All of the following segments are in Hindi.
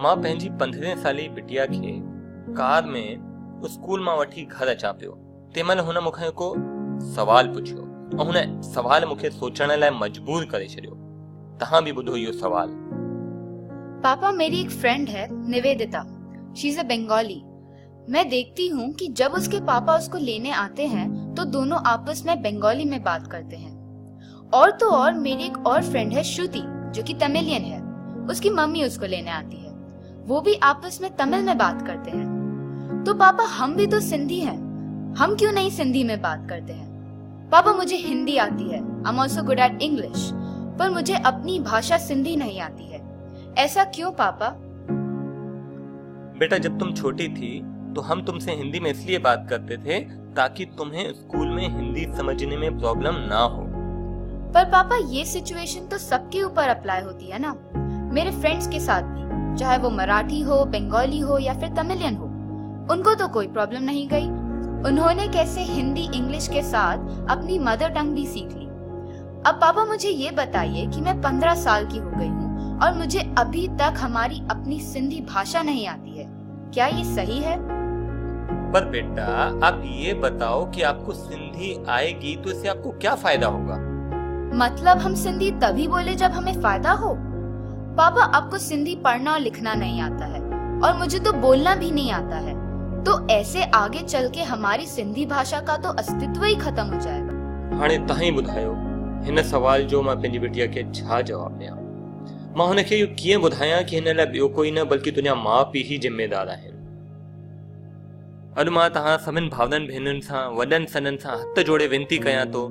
मां पंहिंजी 15 साली बिटिया खे कार में स्कूल मां वठी घर अचां पियो। तंहिंमहिल हुन मूंखे को सवाल पुछियो ऐं हुन सवाल मूंखे सोचण लाइ मजबूर करे छॾियो। तव्हां बि ॿुधो इहो सवाल। पापा, मेरी एक फ्रेंड है Nivedita, she is a Bengali. मैं देखती हूँ कि जब उसके पापा उसको लेने आते हैं तो दोनों आपस में बंगाली में बात करते हैं। और तो और मेरी एक और फ्रेंड है श्रुति, जो कि तमिलियन है। उसकी मम्मी उसको लेने आती है, वो भी आपस में तमिल में बात करते हैं। तो पापा, हम भी तो सिंधी हैं, हम क्यों नहीं सिंधी में बात करते हैं? पापा, मुझे हिंदी आती है, I am also good at English, पर मुझे अपनी भाषा सिंधी नहीं आती है। ऐसा क्यों पापा? बेटा, जब तुम छोटी थी तो हम तुमसे हिंदी में इसलिए बात करते थे ताकि तुम्हें स्कूल में हिंदी समझने में प्रॉब्लम ना हो। पर पापा, ये सिचुएशन तो सबके ऊपर अप्लाई होती है ना, मेरे फ्रेंड्स के साथ भी, चाहे वो मराठी हो, बंगाली हो या फिर तमिलियन हो। उनको तो कोई प्रॉब्लम नहीं गई। उन्होंने कैसे हिंदी इंग्लिश के साथ अपनी मदर टंग भी सीख ली। अब पापा, मुझे ये बताइए कि मैं 15 साल की हो गई हूँ और मुझे अभी तक हमारी अपनी सिंधी भाषा नहीं आती है, क्या ये सही है? पर बेटा, आप ये बताओ कि आपको सिंधी आएगी तो इससे आपको क्या फायदा होगा? मतलब हम सिंधी तभी बोले जब हमें फायदा हो? पापा, आपको सिंधी पढ़ना और लिखना नहीं आता है और मुझे तो बोलना भी नहीं आता है, तो ऐसे आगे चल के हमारी सिंधी भाषा का तो अस्तित्व ही खत्म हो जाएगा। हाणे तव्हां ही ॿुधायो हिन सवाल जो मां पंहिंजी बिटिया खे छा जवाब ॾियां? मां हुनखे इहो कीअं ॿुधायां कि हिन लाइ ॿियो कोई न बल्कि तुंहिंजा माउ पीउ ही जिम्मेदार आहिनि। अॼु मां तव्हां सभिनि भाउरनि भेनरुनि सां, वॾनि सननि सां हथ जोड़े वेनती कयां थो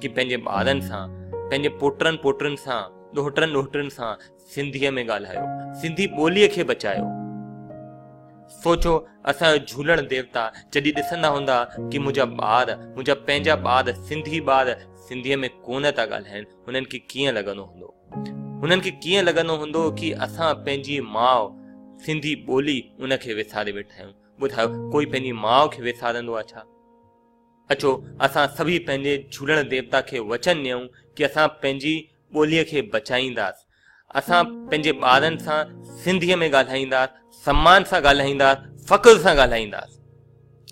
कि पंहिंजे ॿारनि सां, पंहिंजे पोटनि पोटरुनि सां, ॾोहिटनि ॾोहिटरुनि सां सिंधीअ में ॻाल्हायो, सिंधी ॿोलीअ खे बचायो। सोचो, असांजो झूलण देवता जॾहिं ॾिसंदा हूंदा कि मुंहिंजा पंहिंजा ॿार सिंधी ॿार सिंधीअ में कोन था ॻाल्हाइनि, हुननि खे कीअं लॻंदो हूंदो? हुननि खे कीअं लॻंदो हूंदो कि असां पंहिंजी माउ सिंधी ॿोली उनखे विसारे वेठा आहियूं? ॿुधायो, कोई पंहिंजी माउ खे विसारंदो आहे छा? अचो, असां सभी पंहिंजे झूलण देवता खे वचन ॾियूं कि असां पंहिंजी ॿोलीअ खे बचाईंदासीं, असां पंहिंजे ॿारनि सां सिंधीअ में ॻाल्हाईंदासीं, सम्मान सां ॻाल्हाईंदासीं, फ़ख्र सां ॻाल्हाईंदासीं।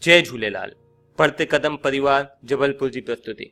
जय झूलेलाल। पढ़ते कदम परिवार, जबलपुर जी प्रस्तुति।